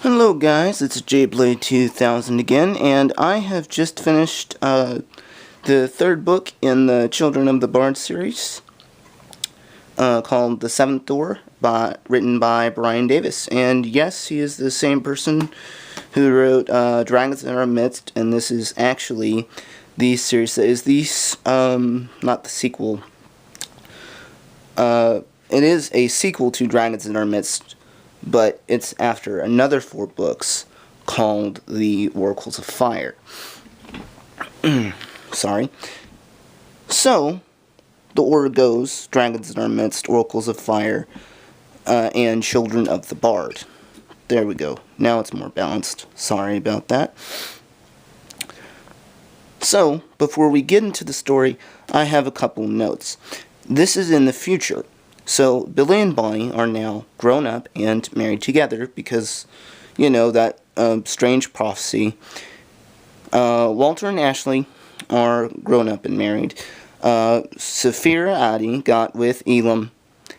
Hello guys, it's Jayblade2000 again, and I have just finished the third book in the Children of the Bard series, called The Seventh Door, written by Brian Davis. And yes, he is the same person who wrote Dragons in Our Midst, and this is actually the series that is not the sequel. It is a sequel to Dragons in Our Midst, but it's after another 4 books called The Oracles of Fire. Sorry. So, the order goes: Dragons in Our Midst, Oracles of Fire, and Children of the Bard. There we go. Now it's more balanced. Sorry about that. So, before we get into the story, I have a couple notes. This is in the future. So, Billy and Bonnie are now grown up and married together because, you know, that strange prophecy. Walter and Ashley are grown up and married. Saphira Adi got with Elam,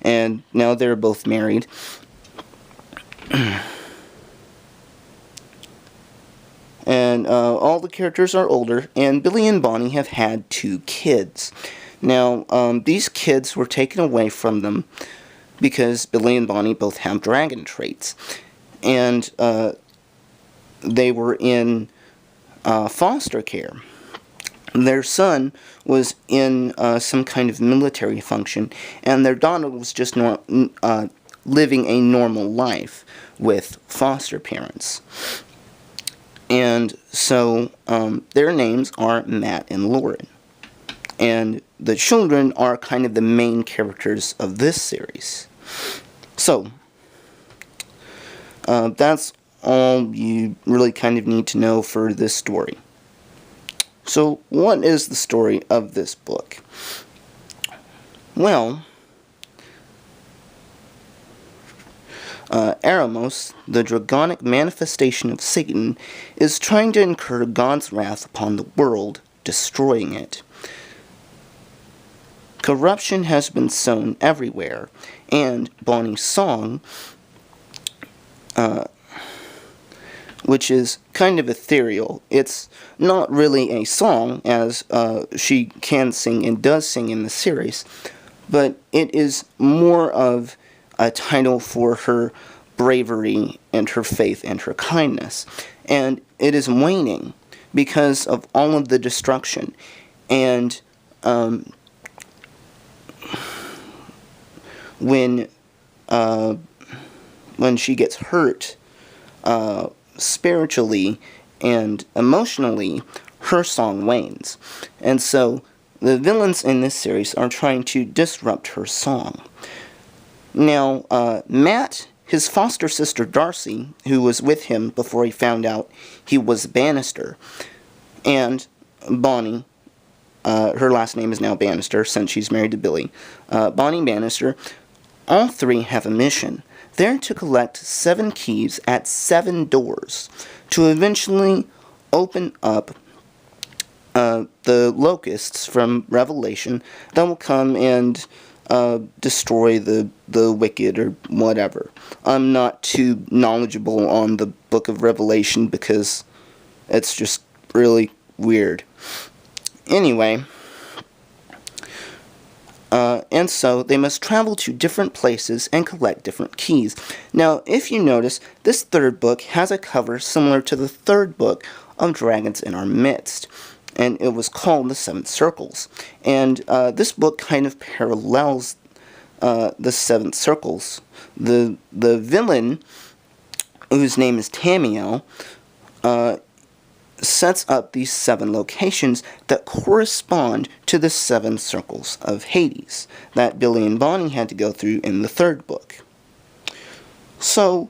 and now they're both married. And all the characters are older, and Billy and Bonnie have had 2 kids. Now, these kids were taken away from them because Billy and Bonnie both have dragon traits. And they were in foster care. Their son was in some kind of military function, and their daughter was just living a normal life with foster parents. And so their names are Matt and Lauren. And the children are kind of the main characters of this series. So, that's all you really kind of need to know for this story. So, what is the story of this book? Well, Eremos, the dragonic manifestation of Satan, is trying to incur God's wrath upon the world, destroying it. Corruption has been sown everywhere, and Bonnie's song, which is kind of ethereal. It's not really a song, as she can sing and does sing in the series, but it is more of a title for her bravery and her faith and her kindness. And it is waning because of all of the destruction. And when she gets hurt spiritually and emotionally, her song wanes. And so the villains in this series are trying to disrupt her song. Now, Matt, his foster sister Darcy, who was with him before he found out he was Bannister, and Bonnie, her last name is now Bannister since she's married to Billy, Bonnie Bannister, all 3 have a mission. They're to collect 7 keys at 7 doors to eventually open up the locusts from Revelation that will come and destroy the wicked or whatever. I'm not too knowledgeable on the book of Revelation because it's just really weird. Anyway, and so they must travel to different places and collect different keys. Now, if you notice, this 3rd book has a cover similar to the 3rd book of Dragons in Our Midst, and it was called The 7 Circles. And this book kind of parallels the 7 Circles. The villain, whose name is Tamiel, sets up these 7 locations that correspond to the 7 circles of Hades that Billy and Bonnie had to go through in the 3rd book. So,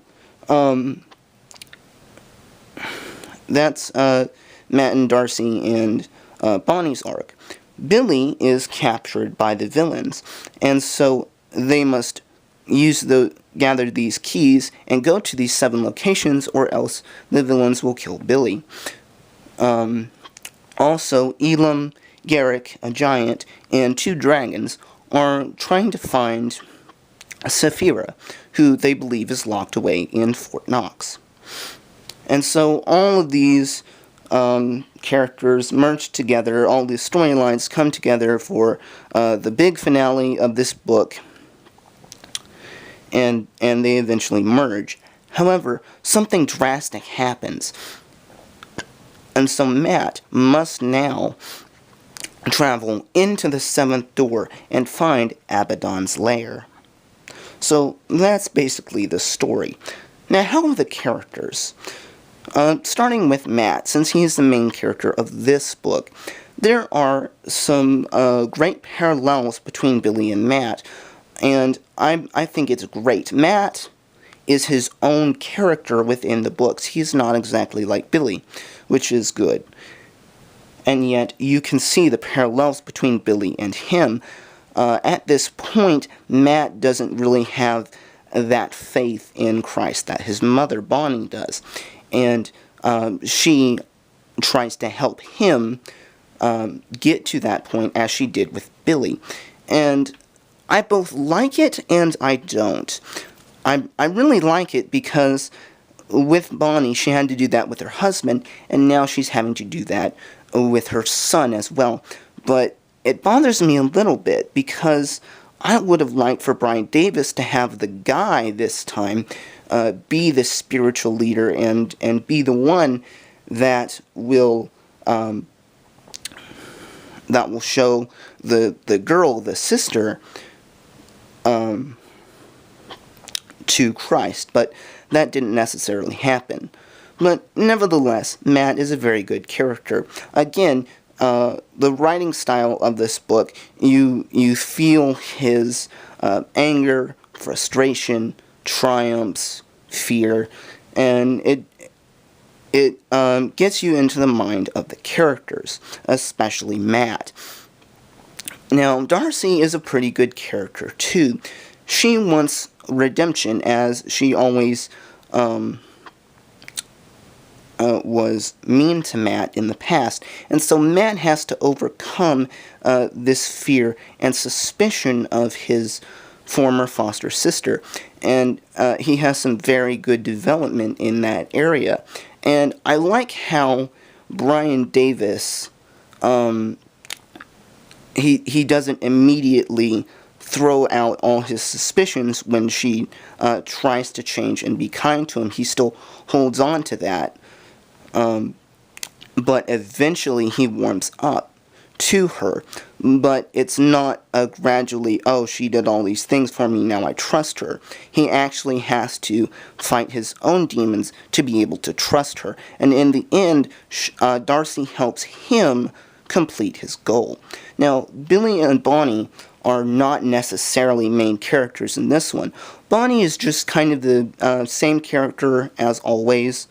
that's Matt and Darcy and Bonnie's arc. Billy is captured by the villains, and so they must gather these keys and go to these 7 locations, or else the villains will kill Billy. Also, Elam, Garrick, a giant, and 2 dragons are trying to find Saphira, who they believe is locked away in Fort Knox. And so all of these characters merge together, all these storylines come together for the big finale of this book, and they eventually merge. However, something drastic happens, and so Matt must now travel into the seventh door and find Abaddon's lair. So that's basically the story. Now, how are the characters? Starting with Matt, since he is the main character of this book, there are some great parallels between Billy and Matt, and I think it's great. Matt is his own character within the books. He's not exactly like Billy, which is good. And yet, you can see the parallels between Billy and him. At this point, Matt doesn't really have that faith in Christ that his mother, Bonnie, does. And she tries to help him get to that point, as she did with Billy. And I both like it and I don't. I really like it because with Bonnie, she had to do that with her husband, and now she's having to do that with her son as well. But it bothers me a little bit because I would have liked for Brian Davis to have the guy this time be the spiritual leader and be the one that will show the girl, the sister, to Christ. But that didn't necessarily happen. But nevertheless, Matt is a very good character. Again, the writing style of this book, you feel his anger, frustration, triumphs, fear, and it gets you into the mind of the characters, especially Matt. Now, Darcy is a pretty good character, too. She wants redemption, as she always was mean to Matt in the past, and so Matt has to overcome this fear and suspicion of his former foster sister, and he has some very good development in that area. And I like how Brian Davis, he doesn't immediately throw out all his suspicions when she tries to change and be kind to him. He still holds on to that. But eventually he warms up to her. But it's not a gradually, oh, she did all these things for me, now I trust her. He actually has to fight his own demons to be able to trust her. And in the end, Darcy helps him complete his goal. Now, Billy and Bonnie are not necessarily main characters in this one. Bonnie is just kind of the same character as always.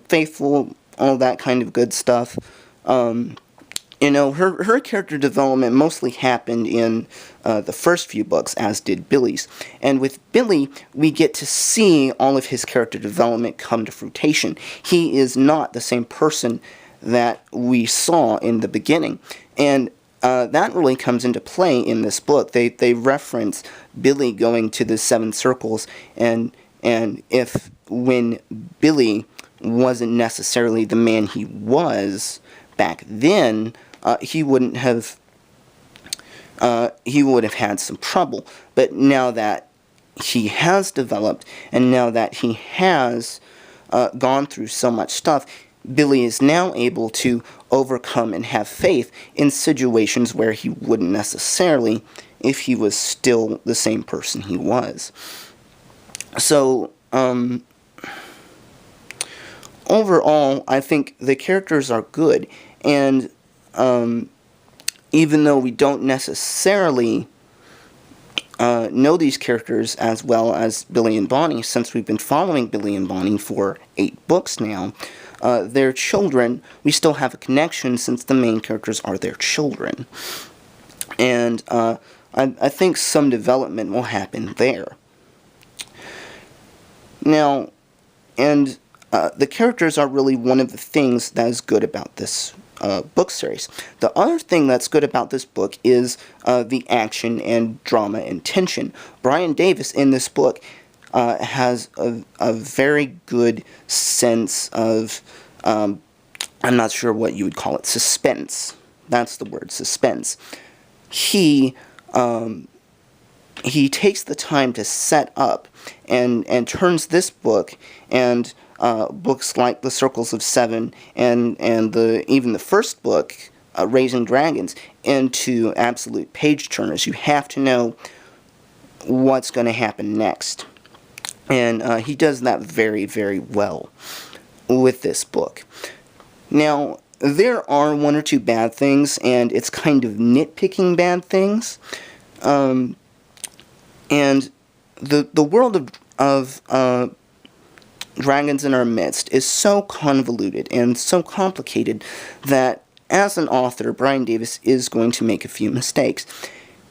Faithful, all that kind of good stuff. Her character development mostly happened in the first few books, as did Billy's. And with Billy, we get to see all of his character development come to fruition. He is not the same person that we saw in the beginning. And that really comes into play in this book. They reference Billy going to the seven circles, and if when Billy wasn't necessarily the man he was back then, he would have had some trouble. But now that he has developed, and now that he has gone through so much stuff, Billy is now able to overcome and have faith in situations where he wouldn't necessarily if he was still the same person he was. So, overall, I think the characters are good, and even though we don't necessarily know these characters as well as Billy and Bonnie, since we've been following Billy and Bonnie for 8 books now, their children, we still have a connection since the main characters are their children. And I think some development will happen there. Now, and the characters are really one of the things that is good about this book series. The other thing that's good about this book is the action and drama and tension. Brian Davis in this book has a very good sense of, I'm not sure what you would call it, suspense. That's the word, suspense. He takes the time to set up and turns this book and books like The Circles of Seven and even the first book, Raising Dragons, into absolute page turners. You have to know what's going to happen next. And he does that very, very well with this book. Now, there are one or two bad things, and it's kind of nitpicking bad things. And the world of Dragons in Our Midst is so convoluted and so complicated that as an author, Brian Davis is going to make a few mistakes.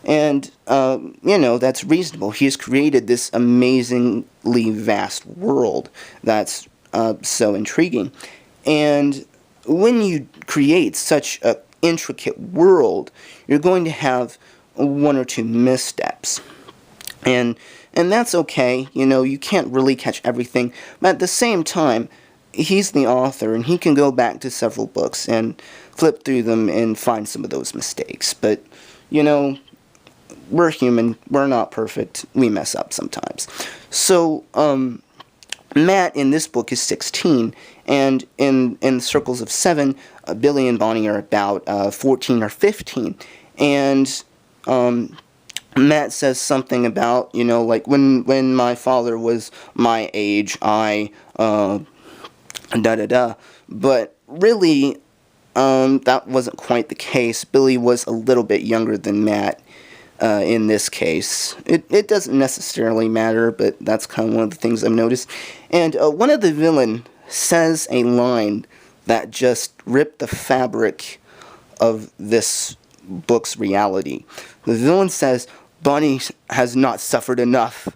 And, that's reasonable. He has created this amazingly vast world that's so intriguing. And when you create such an intricate world, you're going to have one or two missteps. And that's okay. You can't really catch everything. But at the same time, he's the author, and he can go back to several books and flip through them and find some of those mistakes. But, we're human. We're not perfect. We mess up sometimes. So, Matt in this book is 16, and in Circles of Seven, Billy and Bonnie are about 14 or 15. And Matt says something about, like when my father was my age, I da-da-da. But really, that wasn't quite the case. Billy was a little bit younger than Matt. In this case, it doesn't necessarily matter, but that's kind of one of the things I've noticed. And one of the villain says a line that just ripped the fabric of this book's reality. The villain says, "Bonnie has not suffered enough."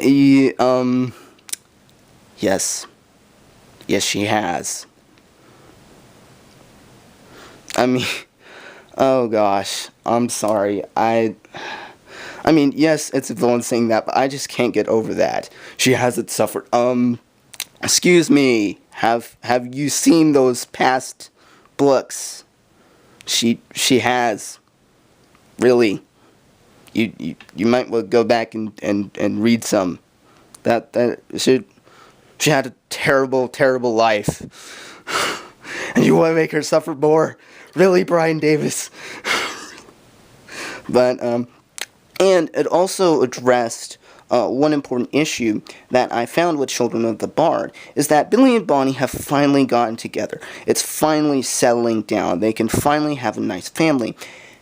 Yes, she has. I mean. Oh gosh, I'm sorry. I mean, yes, it's a villain saying that, but I just can't get over that. She hasn't suffered. Excuse me. Have you seen those past books? She has. Really. You might want to go back and read some. That she had a terrible, terrible life. And you want to make her suffer more? Really, Brian Davis? But, and it also addressed one important issue that I found with Children of the Bard, is that Billy and Bonnie have finally gotten together. It's finally settling down. They can finally have a nice family.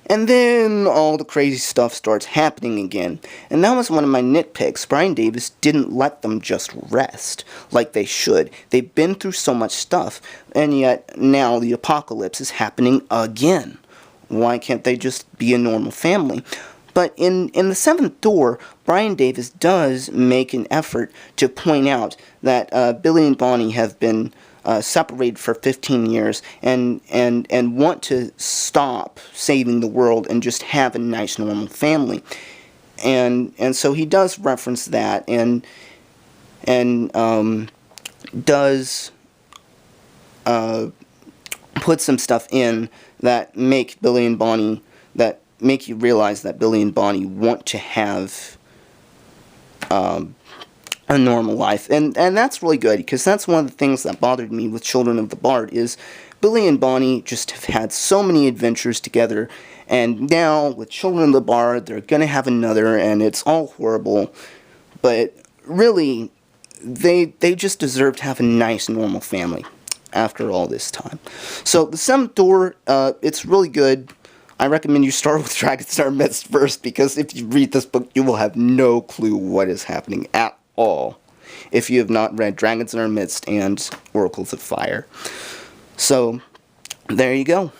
And then all the crazy stuff starts happening again. And that was one of my nitpicks. Brian Davis didn't let them just rest like they should. They've been through so much stuff, and yet now the apocalypse is happening again. Why can't they just be a normal family? But in the Seventh Door, Brian Davis does make an effort to point out that Billy and Bonnie have been separated for 15 years and want to stop saving the world and just have a nice normal family. And so he does reference that and does put some stuff in that make Billy and Bonnie, that make you realize that Billy and Bonnie want to have a normal life. And that's really good, because that's one of the things that bothered me with Children of the Bard, is Billy and Bonnie just have had so many adventures together, and now with Children of the Bard, they're going to have another, and it's all horrible. But really, they just deserve to have a nice, normal family after all this time. So the Seventh Door, it's really good. I recommend you start with Dragons in Our Midst first, because if you read this book, you will have no clue what is happening at all if you have not read Dragons in Our Midst and Oracles of Fire. So, there you go.